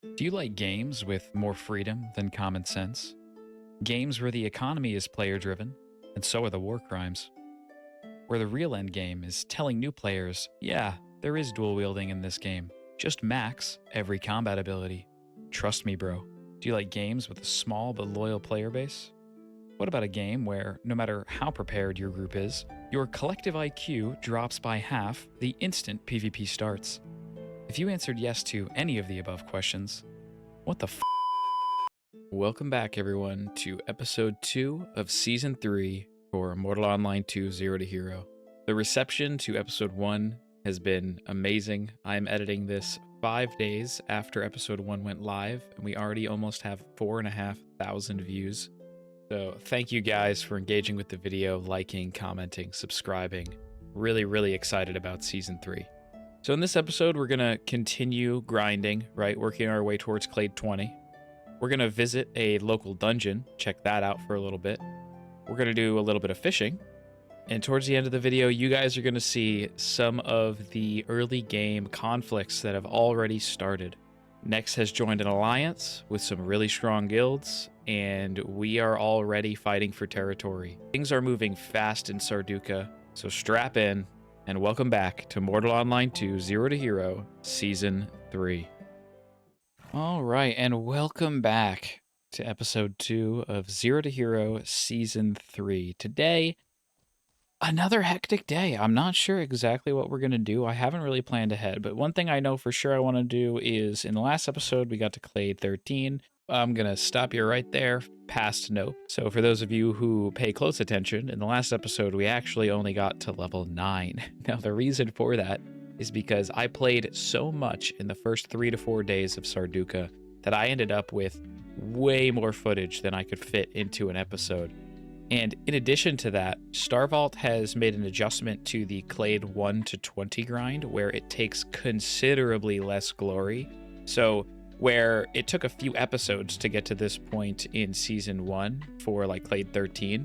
Do you like games with more freedom than common sense? Games where the economy is player driven, and so are the war crimes. Where the real end game is telling new players, yeah, there is dual wielding in this game. Just max every combat ability. Trust me, bro. Do you like games with a small but loyal player base? What about a game where, no matter how prepared your group is, your collective IQ drops by half the instant PvP starts? If you answered yes to any of the above questions, what the f? Welcome back, everyone, to episode 2 of season 3 for Mortal Online 2 Zero to Hero. The reception to episode 1 has been amazing. I'm editing this 5 days after episode 1 went live, and we already almost have 4,500 views. So thank you guys for engaging with the video, liking, commenting, subscribing. Really excited about season 3. So in this episode, we're going to continue grinding, right? Working our way towards Clade 20. We're going to visit a local dungeon, check that out for a little bit. We're going to do a little bit of fishing. And towards the end of the video, you guys are going to see some of the early game conflicts that have already started. Nex has joined an alliance with some really strong guilds, and we are already fighting for territory. Things are moving fast in Sarducaa, so strap in, and welcome back to Mortal Online 2 Zero to Hero Season 3. All right, and welcome back to episode 2 of Zero to Hero Season 3. Today, another hectic day. I'm not sure exactly what we're going to do. I haven't really planned ahead, but one thing I know for sure I want to do is, in the last episode, we got to Clade 13. I'm going to stop you right there, past note. So for those of you who pay close attention, in the last episode, we actually only got to level 9. Now, the reason for that is because I played so much in the first 3 to 4 days of Sarducaa that I ended up with way more footage than I could fit into an episode. And in addition to that, StarVault has made an adjustment to the Clade 1 to 20 grind where it takes considerably less glory. So where it took a few episodes to get to this point in season 1 for like Clade 13,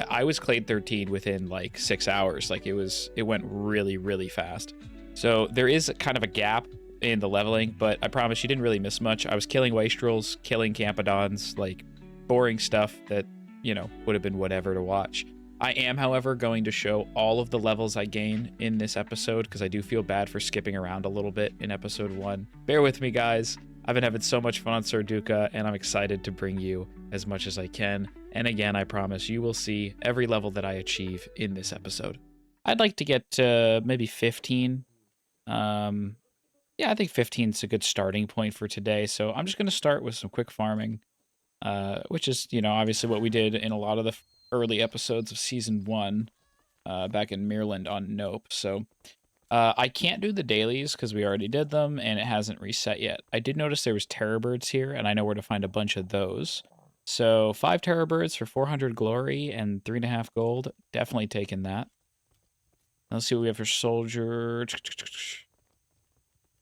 I was Clade 13 within like 6 hours. Like it went really fast. So there is kind of a gap in the leveling, but I promise you didn't really miss much. I was killing wastrels, killing Campodons, like boring stuff that, you know, would have been whatever to watch. I am, however, going to show all of the levels I gain in this episode because I do feel bad for skipping around a little bit in episode 1. Bear with me, guys. I've been having so much fun on Sarducaa, and I'm excited to bring you as much as I can. And again, I promise you will see every level that I achieve in this episode. I'd like to get to maybe 15. Yeah, I think 15 is a good starting point for today. So I'm just going to start with some quick farming, which is, you know, obviously what we did in a lot of the early episodes of season 1 back in Mirland on Nope. So I can't do the dailies because we already did them and it hasn't reset yet. I did notice there was terror birds here and I know where to find a bunch of those. So 5 terror birds for 400 glory and 3.5 gold. Definitely taking that. Let's see what we have for soldier.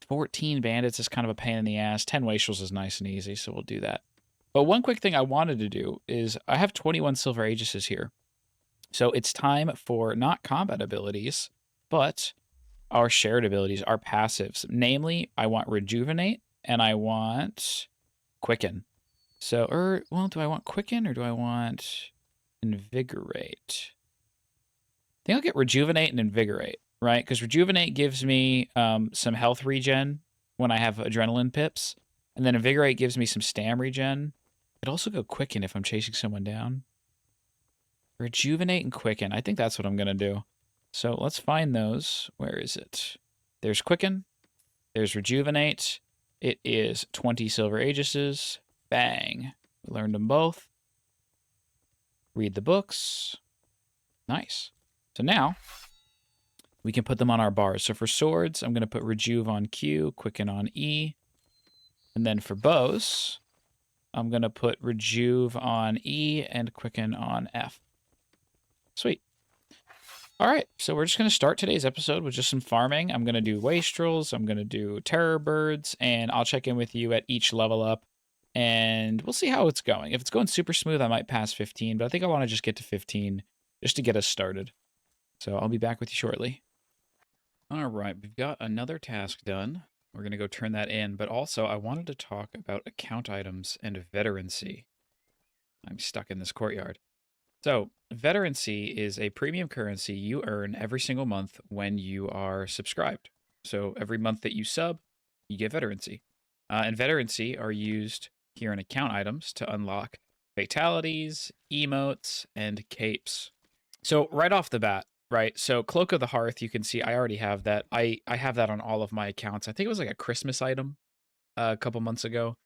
14 bandits is kind of a pain in the ass. 10 wastrels is nice and easy, so we'll do that. But one quick thing I wanted to do is I have 21 silver aegises here. So it's time for not combat abilities, but our shared abilities, our passives. Namely, I want rejuvenate and I want quicken. So, well, do I want quicken or do I want invigorate? I think I'll get rejuvenate and invigorate, right? Because rejuvenate gives me some health regen when I have adrenaline pips. And then invigorate gives me some stam regen. I'd also go quicken if I'm chasing someone down. Rejuvenate and quicken. I think that's what I'm going to do. So let's find those. Where is it? There's quicken. There's rejuvenate. It is 20 silver aegises. Bang. We learned them both. Read the books. Nice. So now we can put them on our bars. So for swords, I'm going to put rejuve on Q, quicken on E. And then for bows, I'm going to put rejuve on E and quicken on F. Sweet. All right, so we're just going to start today's episode with just some farming. I'm going to do wastrels, I'm going to do terror birds, and I'll check in with you at each level up. And we'll see how it's going. If it's going super smooth, I might pass 15, but I think I want to just get to 15 just to get us started. So I'll be back with you shortly. All right, we've got another task done. We're going to go turn that in. But also, I wanted to talk about account items and veterancy. I'm stuck in this courtyard. So, veterancy is a premium currency you earn every single month when you are subscribed. So, every month that you sub, you get veterancy. And veterancy are used here in account items to unlock fatalities, emotes, and capes. So, right off the bat, right? So, Cloak of the Hearth, you can see I already have that. I have that on all of my accounts. I think it was like a Christmas item a couple months ago.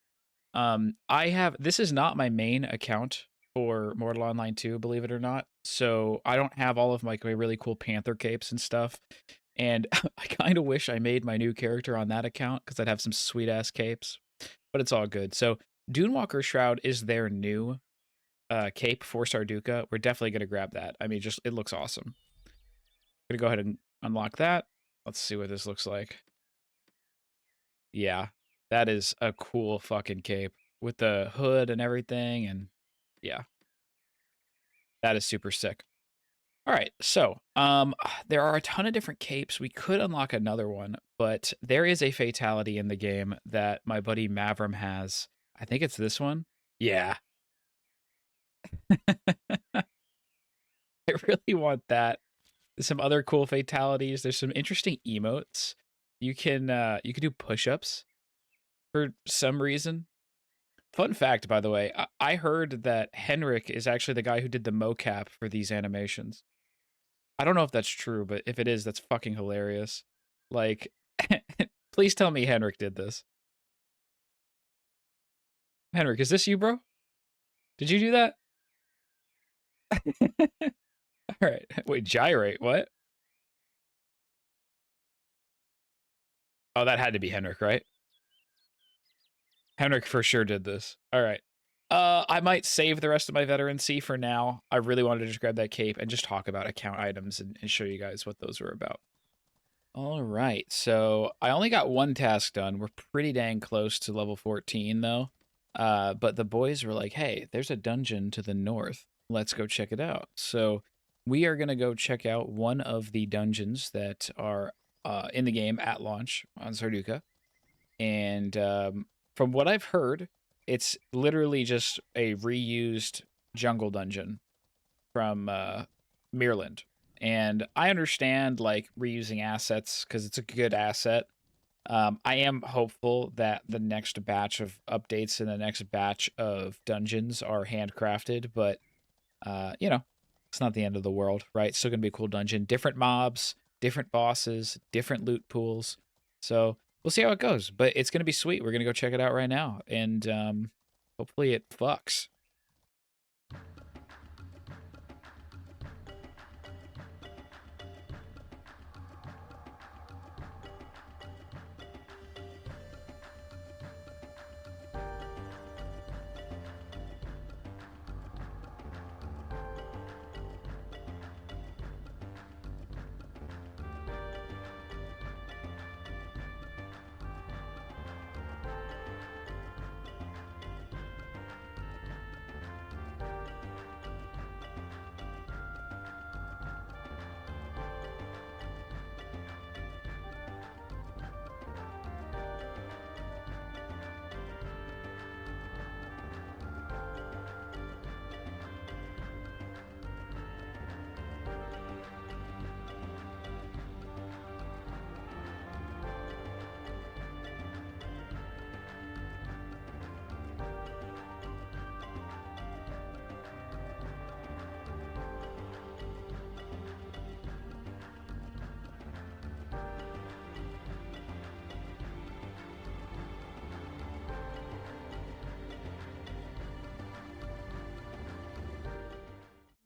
I have this is not my main account for Mortal Online 2, believe it or not. So I don't have all of my really cool Panther capes and stuff. And I kind of wish I made my new character on that account because I'd have some sweet ass capes. But it's all good. So Dunewalker Shroud is their new cape for Sarducaa. We're definitely gonna grab that. I mean, just it looks awesome. Gonna go ahead and unlock that. Let's see what this looks like. Yeah, that is a cool fucking cape with the hood and everything. And yeah, that is super sick. All right, so there are a ton of different capes. We could unlock another one, but there is a fatality in the game that my buddy Mavrim has. I think it's this one. Yeah. I really want that. There's some other cool fatalities. There's some interesting emotes. You can do push-ups for some reason. Fun fact, by the way, I heard that Henrik is actually the guy who did the mocap for these animations. I don't know if that's true, but if it is, that's fucking hilarious. Like, please tell me Henrik did this. Henrik, is this you, bro? Did you do that? All right. Wait, gyrate. What? Oh, that had to be Henrik, right? Henrik for sure did this. All right. I might save the rest of my veterancy for now. I really wanted to just grab that cape and just talk about account items and show you guys what those were about. All right, so I only got one task done. We're pretty dang close to level 14, though. But the boys were like, hey, there's a dungeon to the north. Let's go check it out. So we are going to go check out one of the dungeons that are in the game at launch on Sarducaa. And from what I've heard, it's literally just a reused jungle dungeon from Mirland. And I understand like reusing assets because it's a good asset. I am hopeful that the next batch of updates and the next batch of dungeons are handcrafted, but you know, it's not the end of the world, right? It's still gonna be a cool dungeon. Different mobs, different bosses, different loot pools. So we'll see how it goes, but it's gonna be sweet. We're gonna go check it out right now, and hopefully it fucks.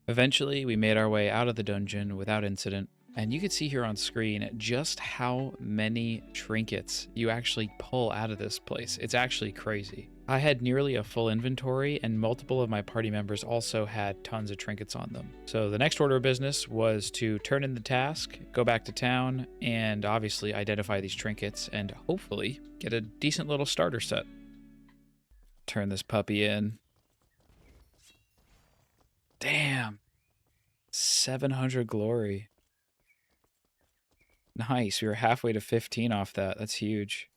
Eventually, we made our way out of the dungeon without incident, and you can see here on screen just how many trinkets you actually pull out of this place. It's actually crazy. I had nearly a full inventory, and multiple of my party members also had tons of trinkets on them. So the next order of business was to turn in the task, go back to town, and obviously identify these trinkets, and hopefully get a decent little starter set. Turn this puppy in. Damn. 700 glory. Nice. We were halfway to 15 off that. That's huge.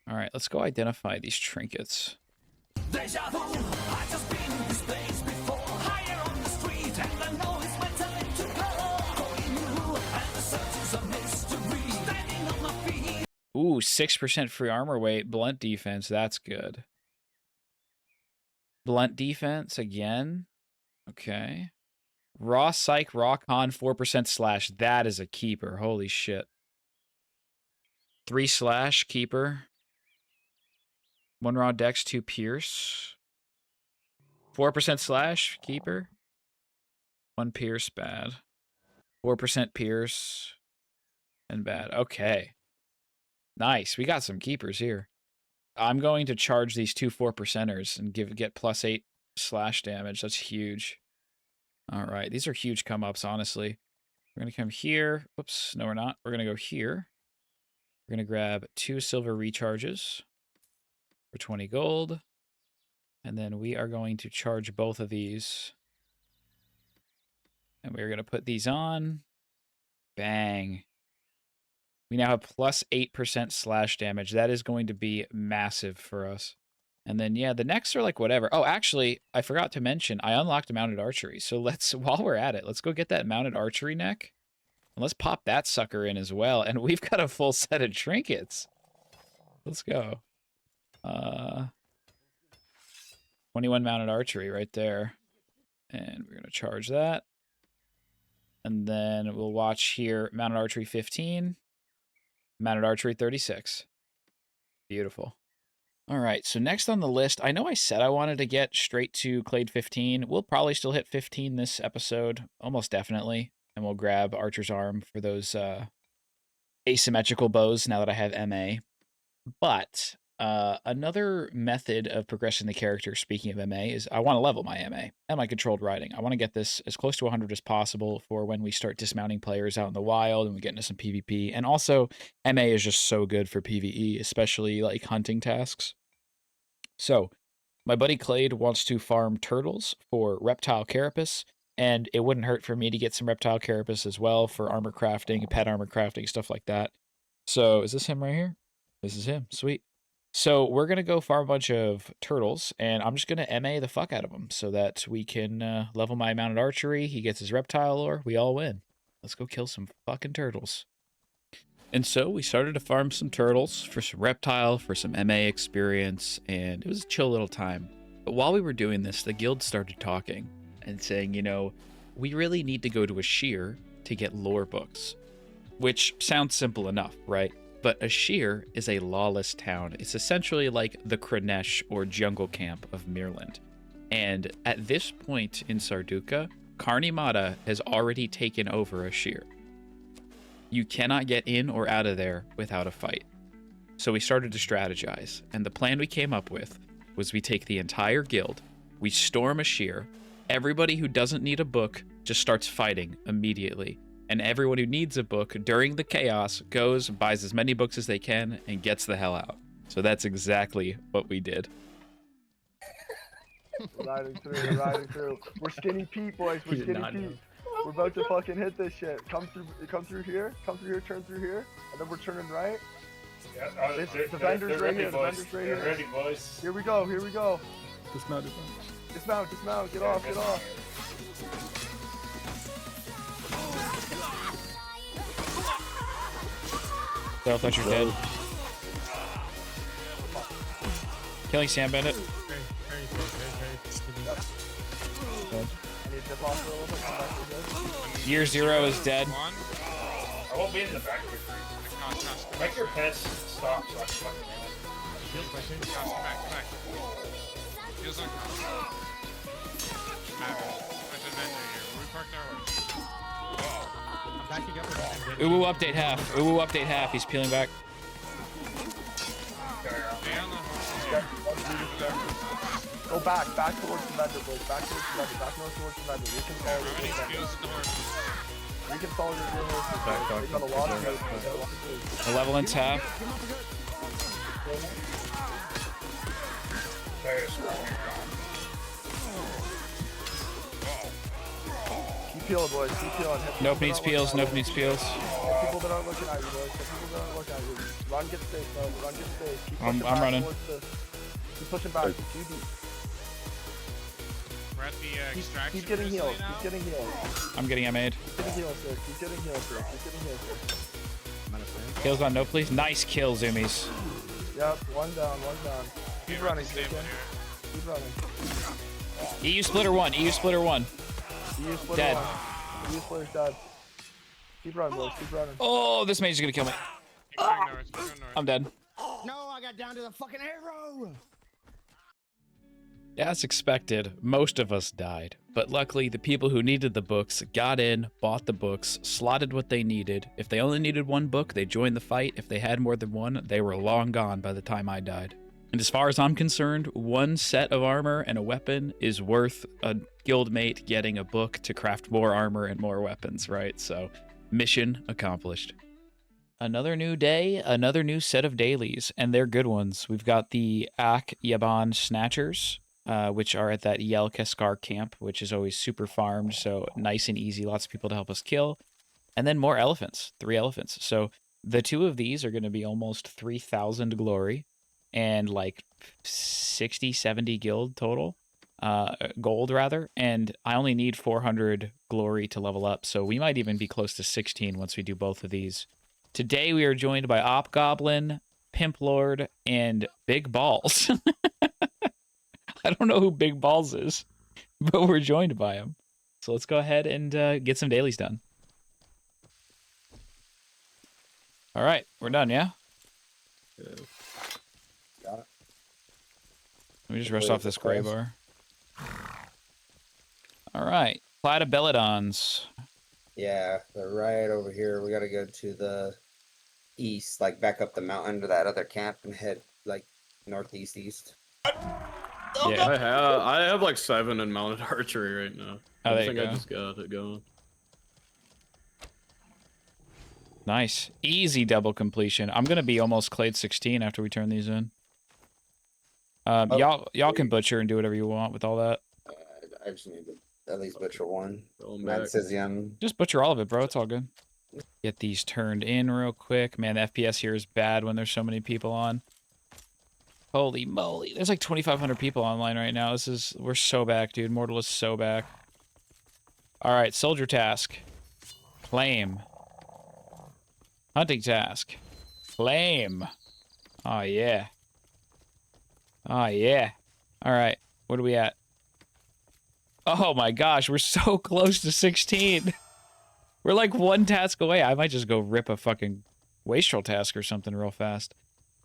All right, let's go identify these trinkets. Deja vu, I just been in this place before. Higher on the street, and I know it's my time to go. Going new, and the search is a mystery. Standing on my feet. Ooh, 6% free armor weight, blunt defense. That's good. Blunt defense again. Okay. Raw psych, raw con, 4% slash. That is a keeper. Holy shit. 3 slash, keeper. 1 raw dex, 2 pierce. 4% slash, keeper. 1 pierce, bad. 4% pierce, and bad. Okay. Nice. We got some keepers here. I'm going to charge these 2 4%ers and get +8 slash damage. That's huge. All right. These are huge come-ups, honestly. We're going to come here. Whoops. No, we're not. We're going to go here. We're going to grab 2 silver recharges for 20 gold. And then we are going to charge both of these. And we're going to put these on. Bang. We now have +8% slash damage. That is going to be massive for us. And then, yeah, the necks are like whatever. Oh, actually, I forgot to mention, I unlocked mounted archery. So let's, while we're at it, let's go get that mounted archery neck. And let's pop that sucker in as well. And we've got a full set of trinkets. Let's go. 21 mounted archery right there. And we're going to charge that. And then we'll watch here, mounted archery 15. Mounted archery 36. Beautiful. All right, so next on the list, I know I said I wanted to get straight to Clade 15. We'll probably still hit 15 this episode, almost definitely. And we'll grab Archer's Arm for those asymmetrical bows now that I have MA. But another method of progressing the character, speaking of MA, is I want to level my MA and my controlled riding. I want to get this as close to 100 as possible for when we start dismounting players out in the wild and we get into some PvP. And also, MA is just so good for PvE, especially like hunting tasks. So, my buddy Clade wants to farm turtles for reptile carapace, and it wouldn't hurt for me to get some reptile carapace as well for armor crafting, pet armor crafting, stuff like that. So, is this him right here? This is him. Sweet. So we're going to go farm a bunch of turtles, and I'm just going to MA the fuck out of them so that we can level my mounted archery. He gets his reptile lore. We all win. Let's go kill some fucking turtles. And so we started to farm some turtles for some reptile, for some MA experience, and it was a chill little time. But while we were doing this, the guild started talking and saying, you know, we really need to go to Ashir to get lore books, which sounds simple enough, right? But Ashir is a lawless town. It's essentially like the Kranesh or jungle camp of Mirland. And at this point in Sarducaa, Karnimata has already taken over Ashir. You cannot get in or out of there without a fight. So we started to strategize, and the plan we came up with was we take the entire guild, we storm Ashir, everybody who doesn't need a book just starts fighting immediately. And everyone who needs a book during the chaos goes, buys as many books as they can, and gets the hell out. So that's exactly what we did. Riding through. We're Skinny Pete, boys. We're Skinny Pete. We're about to fucking hit this shit. Come through here, turn through here, and then we're turning right. Yeah, the vendor's right here. They're ready, boys. Here we go. Dismount. Dismount. Get off. I thought you're dead. Killing Sam Bandit. Year 0 is dead. I won't be in the back of your Make your pets stop so I can fucking Uwu update half. He's peeling back. Go back towards the vendor, boys. Back towards the vendor. We can follow your horses. We got a lot of horses. The leveling's half. Keep peeling, boys. Keep peeling. Nope needs peels. Nope needs peels. People that aren't looking at you, boys. People that aren't looking at you. Run, get space, bro. Run, get space. Keep I'm pushing back running. towards the- Keep pushing back. Keep too deep. We're at the extraction Keep getting healed. facility now. Keep getting healed. I'm getting MA'd. Keep getting healed, sir. Keep getting healed, sir. Keep getting healed, sir. Kills on no, please. Nice kill, Zoomies. Yep, one down, one down. Keep running, Stable Chicken. here. Keep running. EU splitter 1. EU splitter 1. EU splitter Dead. one. EU splitter's dead. Keep running, boys. Keep running. Oh, this mage is gonna kill me. Keep going north, keep going north. I'm dead. No, I got down to the fucking arrow. As expected, most of us died, but luckily the people who needed the books got in, bought the books, slotted what they needed. If they only needed one book, they joined the fight. If they had more than one, they were long gone by the time I died. And as far as I'm concerned, one set of armor and a weapon is worth a guildmate getting a book to craft more armor and more weapons, right? So, mission accomplished. Another new day, another new set of dailies, and they're good ones. We've got the Ak Yaban Snatchers, which are at that Yel Keskar camp, which is always super farmed, so nice and easy, lots of people to help us kill. And then more elephants, 3 elephants. So the 2 of these are going to be almost 3,000 glory and like 60, 70 guild total, gold rather, and I only need 400 glory to level up, so we might even be close to 16 once we do both of these. Today we are joined by Op Goblin, Pimp Lord, and Big Balls. I don't know who Big Balls is, but we're joined by him. So let's go ahead and get some dailies done. All right, we're done, yeah? Got it. Let me just rest off this gray bar. All right, Clade of Belladons. Yeah, they're right over here. We gotta go to the east, like back up the mountain to that other camp and head like northeast east. Yeah. I have like 7 in mounted archery right now. Oh, I there you think go. I just got it going. Nice. Easy double completion. I'm going to be almost Clade 16 after we turn these in. Y'all can butcher and do whatever you want with all that. I just need to at least butcher one. Going back. Mancizium. Just butcher all of it, bro. It's all good. Get these turned in real quick. Man, the FPS here is bad when there's so many people on. Holy moly. There's like 2,500 people online right now. We're so back, dude. Mortal is so back. All right, soldier task. Claim. Hunting task. Claim. Oh, yeah. Oh, yeah. All right, what are we at? Oh my gosh, we're so close to 16. We're like 1 task away. I might just go rip a fucking wastrel task or something real fast.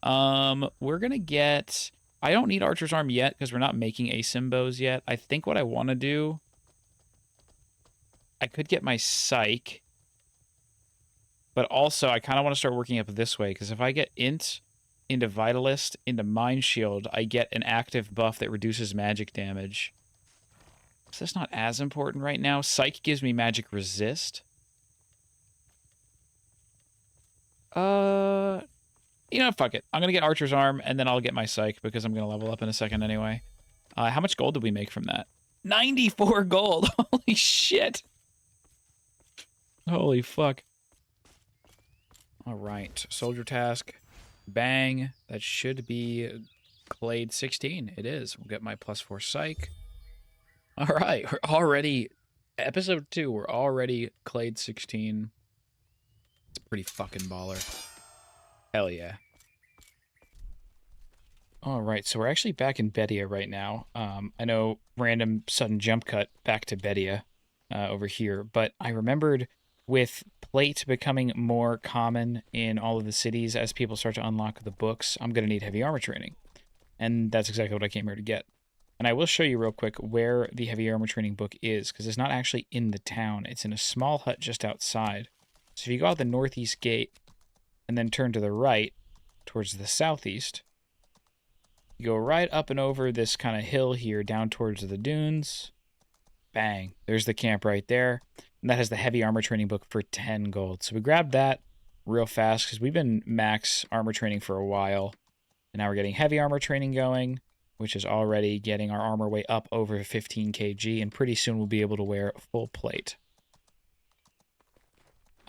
We're gonna get... I don't need Archer's Arm yet because we're not making Asimbos yet. I think what I want to do... I could get my Psych. But also, I kind of want to start working up this way because if I get Int into Vitalist into Mind Shield, I get an active buff that reduces magic damage. So that's not as important right now. Psych gives me magic resist. You know, fuck it. I'm going to get Archer's Arm, and then I'll get my Psych, because I'm going to level up in a second anyway. How much gold did we make from that? 94 gold! Holy shit! Holy fuck. Alright, soldier task. Bang. That should be Clade 16. It is. We'll get my +4 Psych. Alright, we're already... Episode 2, we're already Clade 16. It's pretty fucking baller. Hell yeah. Alright, so we're actually back in Bedia right now. I know random sudden jump cut back to Bedia over here, but I remembered with plate becoming more common in all of the cities as people start to unlock the books, I'm going to need heavy armor training. And that's exactly what I came here to get. And I will show you real quick where the heavy armor training book is, because it's not actually in the town. It's in a small hut just outside. So if you go out the northeast gate and then turn to the right towards the southeast, you go right up and over this kind of hill here down towards the dunes. Bang. There's the camp right there. And that has the heavy armor training book for 10 gold. So we grabbed that real fast because we've been max armor training for a while. And now we're getting heavy armor training going, which is already getting our armor weight up over 15 kg. And pretty soon we'll be able to wear full plate.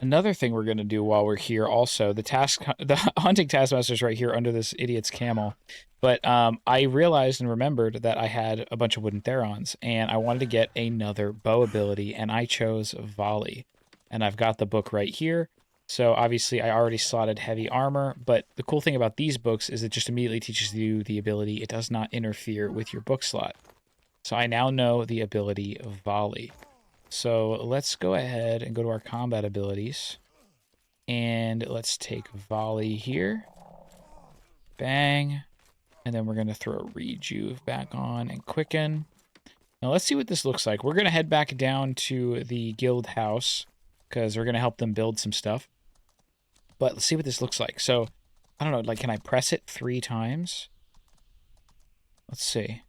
Another thing we're going to do while we're here also, the hunting taskmaster's right here under this idiot's camel. But I realized and remembered that I had a bunch of wooden therons, and I wanted to get another bow ability, and I chose volley. And I've got the book right here. So obviously I already slotted heavy armor, but the cool thing about these books is it just immediately teaches you the ability. It does not interfere with your book slot. So I now know the ability volley. So let's go ahead and go to our combat abilities. And let's take volley here. Bang. And then we're going to throw rejuve back on and quicken. Now let's see what this looks like. We're going to head back down to the guild house because we're going to help them build some stuff. But let's see what this looks like. So, I don't know, like, can I press it 3 times? Let's see.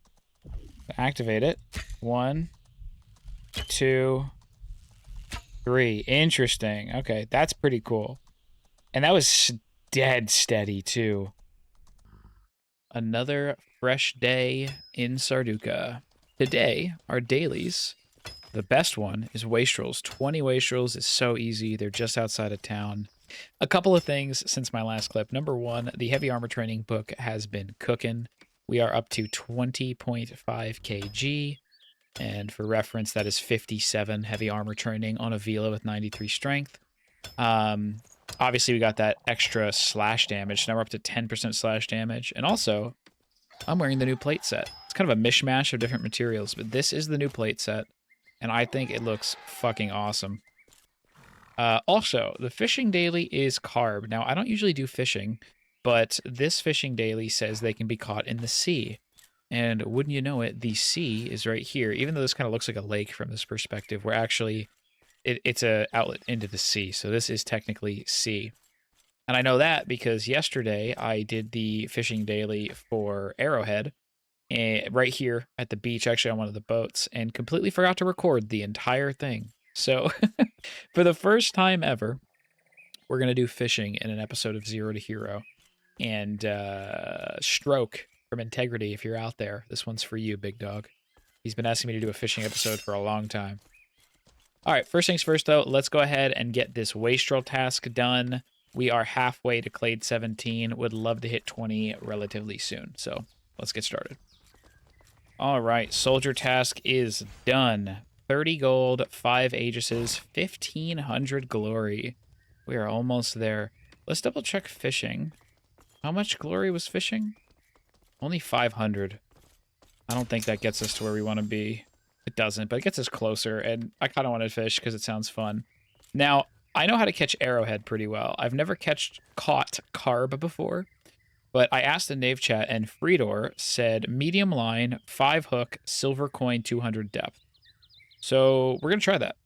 Activate it. 1, 2, 3. Interesting. Okay, that's pretty cool. And that was dead steady, too. Another fresh day in Sarducaa. Today, our dailies, the best one is wastrels. 20 wastrels is so easy. They're just outside of town. A couple of things since my last clip. Number 1, the heavy armor training book has been cooking. We are up to 20.5 kg. And for reference, that is 57 heavy armor training on a Vila with 93 strength. Obviously, we got that extra slash damage. Now we're up to 10% slash damage. And also, I'm wearing the new plate set. It's kind of a mishmash of different materials, but this is the new plate set. And I think it looks fucking awesome. Also, the fishing daily is carb. Now, I don't usually do fishing, but this fishing daily says they can be caught in the sea. And wouldn't you know it, the sea is right here. Even though this kind of looks like a lake from this perspective, we're actually, it's an outlet into the sea. So this is technically sea. And I know that because yesterday I did the fishing daily for Arrowhead right here at the beach, actually on one of the boats, and completely forgot to record the entire thing. So for the first time ever, we're going to do fishing in an episode of Zero to Hero. And Stroke from Integrity, if you're out there, this one's for you, big dog. He's been asking me to do a fishing episode for a long time. All right, first things first, though, let's go ahead and get this wastrel task done. We are halfway to Clade 17. Would love to hit 20 relatively soon. So let's get started. All right, soldier task is done. 30 gold, 5 Aegises, 1,500 glory. We are almost there. Let's double check fishing. How much glory was fishing? Only 500. I don't think that gets us to where we want to be. It doesn't, but it gets us closer, and I kind of want to fish because it sounds fun. Now, I know how to catch arrowhead pretty well. I've never caught carb before, but I asked the Nave chat, and Freedor said medium line, 5 hook, silver coin, 200 depth. So we're going to try that.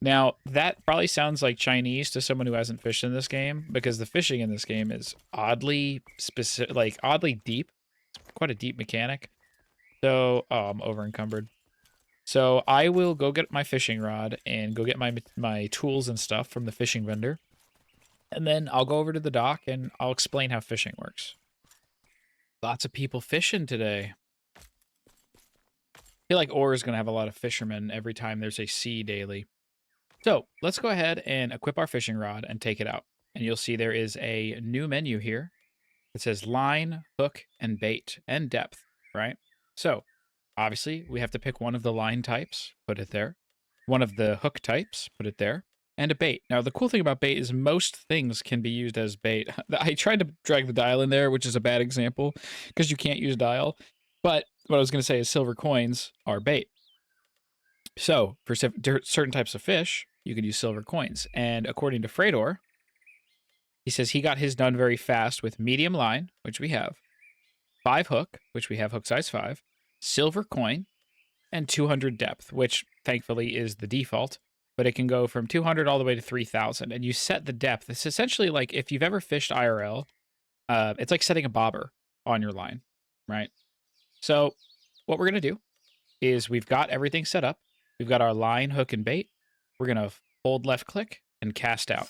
Now, that probably sounds like Chinese to someone who hasn't fished in this game, because the fishing in this game is oddly specific, like oddly deep. It's quite a deep mechanic. So, oh, I'm over encumbered. So I will go get my fishing rod and go get my tools and stuff from the fishing vendor. And then I'll go over to the dock and I'll explain how fishing works. Lots of people fishing today. I feel like Ore is going to have a lot of fishermen every time there's a sea daily. So let's go ahead and equip our fishing rod and take it out. And you'll see there is a new menu here. It says line, hook, and bait, and depth, right? So obviously we have to pick one of the line types, put it there. One of the hook types, put it there. And a bait. Now, the cool thing about bait is most things can be used as bait. I tried to drag the dial in there, which is a bad example because you can't use dial. But what I was going to say is silver coins are bait. So for certain types of fish, you could use silver coins. And according to Freydor, he says he got his done very fast with medium line, which we have, 5 hook, which we have hook size 5, silver coin, and 200 depth, which thankfully is the default. But it can go from 200 all the way to 3,000. And you set the depth. It's essentially like if you've ever fished IRL, it's like setting a bobber on your line, right? So what we're going to do is we've got everything set up. We've got our line, hook, and bait. We're going to hold left click and cast out.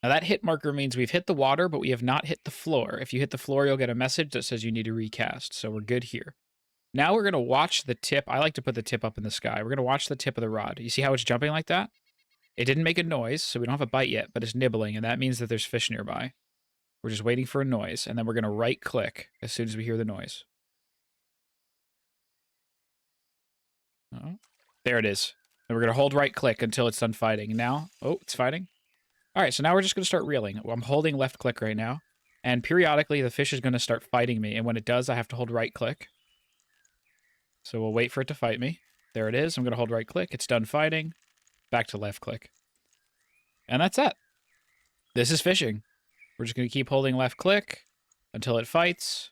Now that hit marker means we've hit the water, but we have not hit the floor. If you hit the floor, you'll get a message that says you need to recast. So we're good here. Now we're going to watch the tip. I like to put the tip up in the sky. We're going to watch the tip of the rod. You see how it's jumping like that? It didn't make a noise, so we don't have a bite yet, but it's nibbling, and that means that there's fish nearby. We're just waiting for a noise, and then we're going to right-click as soon as we hear the noise. Oh, there it is. And we're going to hold right-click until it's done fighting. Now, oh, it's fighting. All right, so now we're just going to start reeling. I'm holding left-click right now, and periodically the fish is going to start fighting me, and when it does, I have to hold right-click. So we'll wait for it to fight me. There it is. I'm going to hold right-click. It's done fighting. Back to left-click. And that's it. This is fishing. We're just going to keep holding left-click until it fights.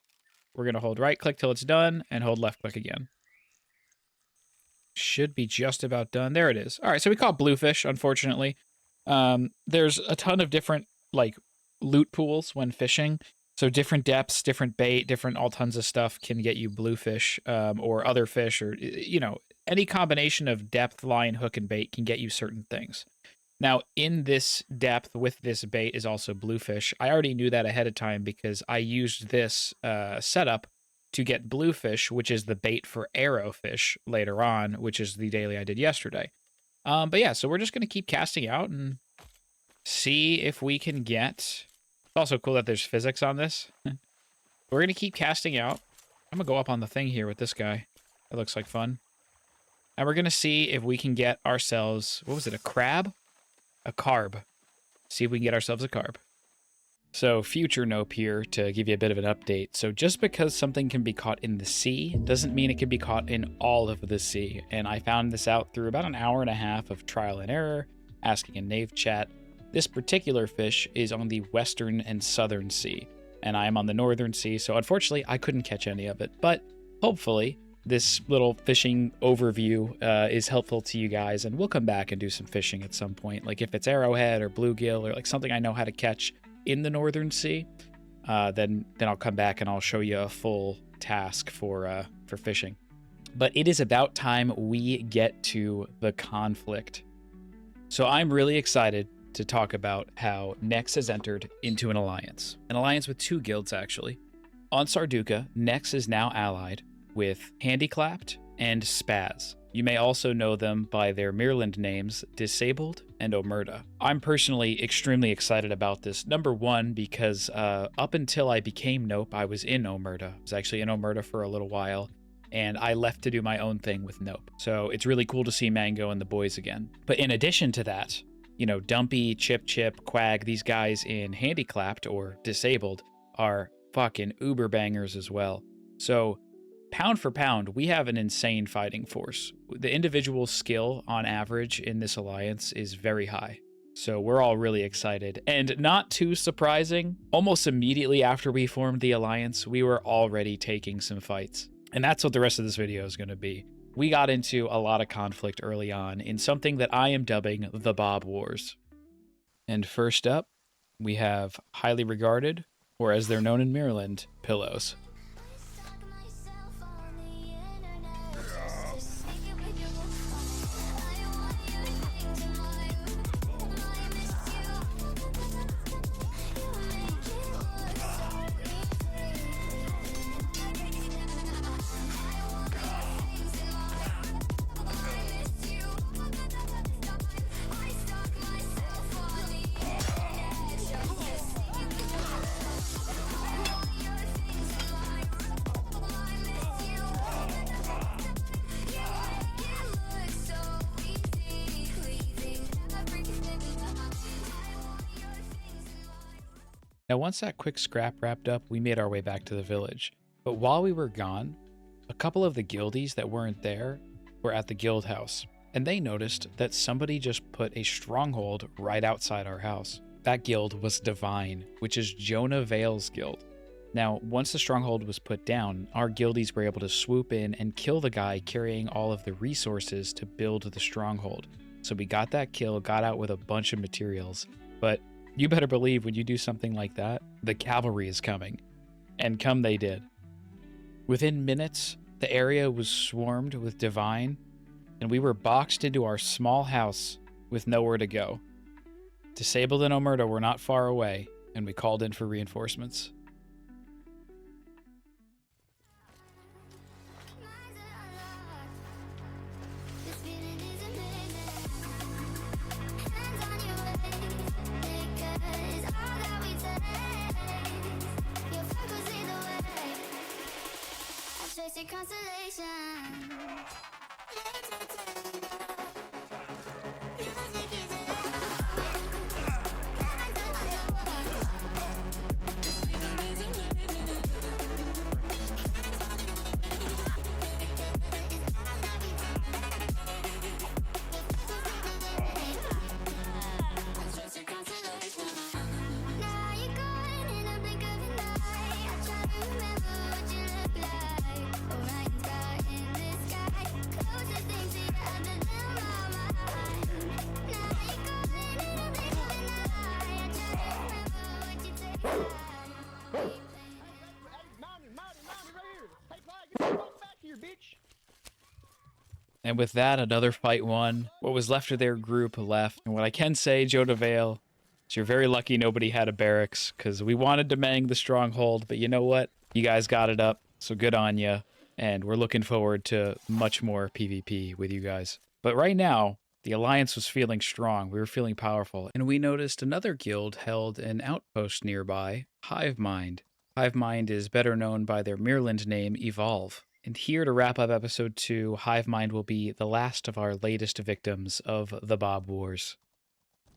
We're going to hold right-click till it's done, and hold left-click again. Should be just about done. There it is. All right, so we caught bluefish, unfortunately. There's a ton of different, like, loot pools when fishing. So different depths, different bait, different all tons of stuff can get you bluefish, or other fish, or, you know, any combination of depth, line, hook, and bait can get you certain things. Now, in this depth with this bait is also bluefish. I already knew that ahead of time because I used this setup to get bluefish, which is the bait for arrowfish later on, which is the daily I did yesterday. But yeah, so we're just going to keep casting out and see if we can get... It's also cool that there's physics on this. We're going to keep casting out. I'm going to go up on the thing here with this guy. That looks like fun. And we're going to see if we can get ourselves... What was it, a crab? A carb. See if we can get ourselves a carb. So, future nope here to give you a bit of an update. So, just because something can be caught in the sea doesn't mean it can be caught in all of the sea. And I found this out through about an hour and a half of trial and error, asking in Nave chat. This particular fish is on the western and southern sea, and I am on the northern sea, so unfortunately I couldn't catch any of it. But hopefully this little fishing overview is helpful to you guys, and we'll come back and do some fishing at some point. Like if it's arrowhead or bluegill or like something I know how to catch in the northern sea, then I'll come back and I'll show you a full task for fishing. But it is about time we get to the conflict. So I'm really excited to talk about how Nex has entered into an alliance with two guilds actually. On Sarducaa, Nex is now allied with Handiclapped and Spaz. You may also know them by their Mirland names, Disabled and Omerta. I'm personally extremely excited about this. Number one, because up until I became Nope, I was in Omerta. I was actually in Omerta for a little while, and I left to do my own thing with Nope. So it's really cool to see Mango and the boys again. But in addition to that, you know, Dumpy, Chip, Quag, these guys in Handiclapped or Disabled are fucking uber bangers as well. So pound for pound, we have an insane fighting force. The individual skill on average in this alliance is very high. So we're all really excited. And not too surprising, almost immediately after we formed the alliance, we were already taking some fights. And that's what the rest of this video is going to be. We got into a lot of conflict early on in something that I am dubbing the Bob Wars. And first up, we have highly regarded, or as they're known in Maryland, pillows. Now, once that quick scrap wrapped up, we made our way back to the village. But while we were gone, a couple of the guildies that weren't there were at the guild house, and they noticed that somebody just put a stronghold right outside our house. That guild was Divine, which is Jonah Vale's guild. Now, once the stronghold was put down, our guildies were able to swoop in and kill the guy carrying all of the resources to build the stronghold. So we got that kill, got out with a bunch of materials, but you better believe when you do something like that, the cavalry is coming. And come they did. Within minutes, the area was swarmed with Divine, and we were boxed into our small house with nowhere to go. Disabled and Omerta were not far away, and we called in for reinforcements. your consolation. And with that, another fight won. What was left of their group left. And what I can say, Joe DeVale, is you're very lucky nobody had a barracks, because we wanted to mang the stronghold, but you know what? You guys got it up, so good on ya. And we're looking forward to much more PvP with you guys. But right now, the Alliance was feeling strong. We were feeling powerful. And we noticed another guild held an outpost nearby, Hive Mind. Hive Mind is better known by their Mirland name, Evolve. And here to wrap up episode 2, Hive Mind will be the last of our latest victims of the Bob Wars.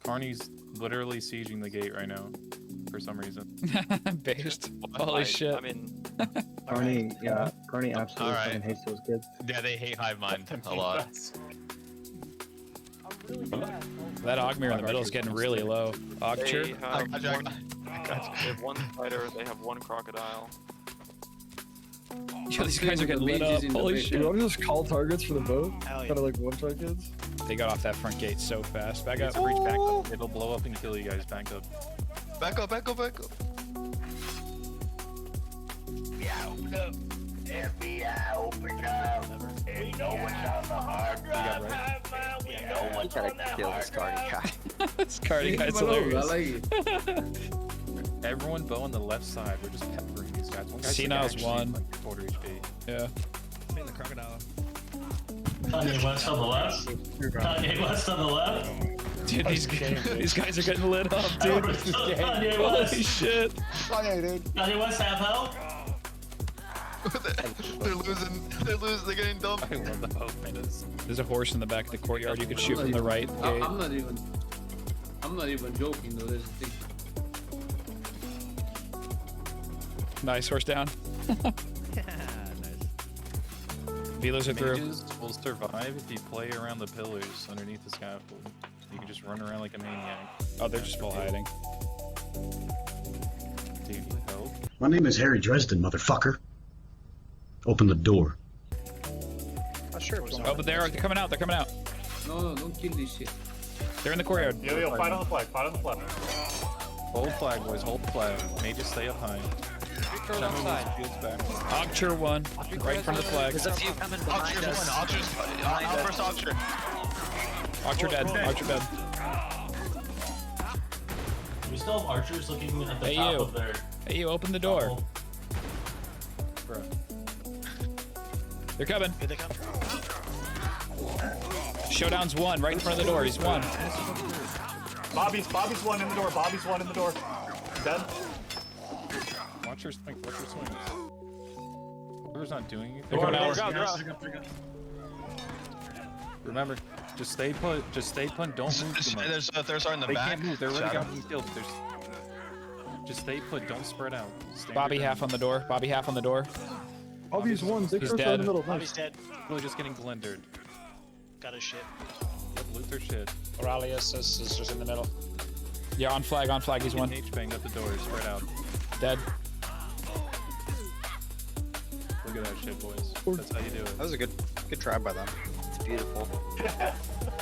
Carney's literally sieging the gate right now, for some reason. Based. Holy shit. I mean, Carney, yeah, Carney absolutely Alright. fucking hates those kids. yeah, they hate Hive Mind a lot. That Ogmere in the middle is getting really low. Ogcher? They have one spider, they have one crocodile. Yo, these guys are getting lit up. Holy shit. You want to just call targets for the boat? Hell yeah. Kind of like one-shot kids? They got off that front gate so fast. Back up. Reach back up. It'll blow up and kill you guys. Back up. Back up, back up, back up. You gotta kill this Cardi guy. This Cardi guy's hilarious. Everyone bow on the left side. We're just peppering these guys. One guy's Senile's actually, one. Like, quarter HP. Yeah. The crocodile. Kanye West on the left. Kanye West on the left. Dude, these guys are getting lit up, dude. Kanye Holy West. shit. Kanye, dude. Kanye West half health. They're losing, they're getting dumped. I love the boat fighters. There's a horse in the back of the courtyard you could shoot from the right gate. I'm not even joking though. There's a thing. Nice, horse down. Velos are through. Mages will survive if you play around the pillars underneath the scaffold. You can just run around like a maniac. Oh, they're just full hiding. Do you need help? My name is Harry Dresden, motherfucker. Open the door. Oh, but they're coming out. They're coming out. No, don't kill this shit. They're in the courtyard. Yo, fight on the flag, fight on the flag. Hold flag, boys. Hold flag. Mages stay up high. Shields back. Ogcher one. Right in front of the flag. There's a few coming behind us. Ogcher's first Ogcher. Ogcher dead. Ogcher dead. We still have archers looking at the Hey, top you. of their. Hey, you open the door. bubble. Bro. They're coming. Here they come. Showdown's one. Right in front of the door. He's one. Bobby's one in the door, Bobby's one in the door. Dead. Watch your swing. Watch your swings. Whoever's not doing anything. They're coming out. Remember, just stay put. Just stay put. Don't move too much. There's in the They back. can't move. They're already Shadow. got me killed. Just stay put. Don't spread out. Stand Bobby your half on the door. Bobby half on the door. Bobby's one. Big He's first dead. in the middle. Bobby's dead. Really just getting blendered. Got his shit. Loot their shit. Aurelius is just in the middle. Yeah, on flag. On flag. He's one. H banged up the doors. Spread out. Dead. Look at that shit, boys. That's how you do it. That was a good try by them. It's beautiful.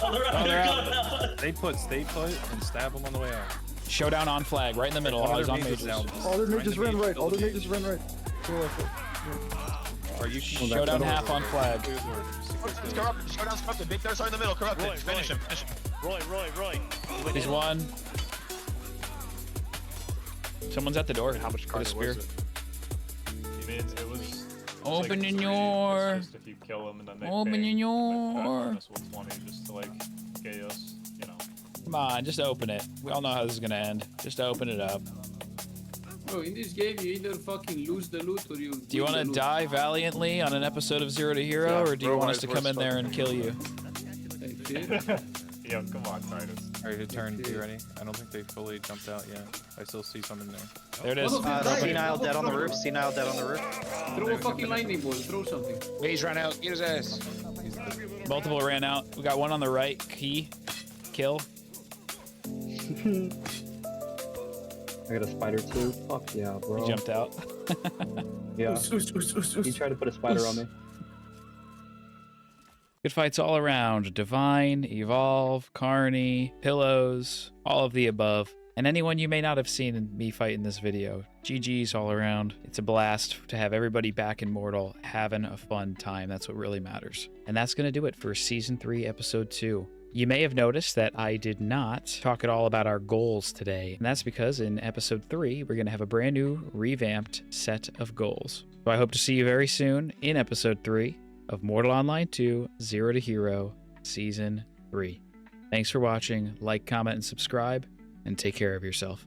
Oh, they're Oh, they're out. out. Stay put, and stab them on the way out. Showdown on flag. Right in the middle. All He's their on mages mages. now. All their Grind mages the ran mage, right. kill All the their mage. mages ran right. Go left. Or you can Showdown half on flag. Showdown's corrupted. Big Thirst are in the middle. Corrupted. Finish him. Finish him. Roy. He's one. Someone's at the door. How much with a spear. It was Open like in 3, your. just if you kill them and then they Open pay, in like, your. bonus with 20 just to like gay us, you know. Come on, just open it. We all know how this is gonna end. Just open it up. Bro, in this game, you either fucking lose the loot or you. Do you want to die valiantly on an episode of Zero to Hero, or do you want us to come in there and kill you? Yo, come on, Titus. Alright, your turn. You ready? I don't think they fully jumped out yet. I still see some in there. There it is. Senile dead on the roof. Senile dead on the roof. Throw a fucking lightning bolt. Throw something. He's run out. Get his ass. Multiple ran out. We got one on the right. Key. Kill. I got a spider too. Fuck yeah, bro. He jumped out. Yeah. He tried to put a spider on me. Good fights all around. Divine, Evolve, Carney, Pillows, all of the above. And anyone you may not have seen me fight in this video. GG's all around. It's a blast to have everybody back in Mortal having a fun time. That's what really matters. And that's going to do it for Season 3, Episode 2. You may have noticed that I did not talk at all about our goals today. And that's because in Episode 3, we're going to have a brand new, revamped set of goals. So I hope to see you very soon in Episode 3 of Mortal Online 2 Zero to Hero Season 3. Thanks for watching. Like, comment, and subscribe, and take care of yourself.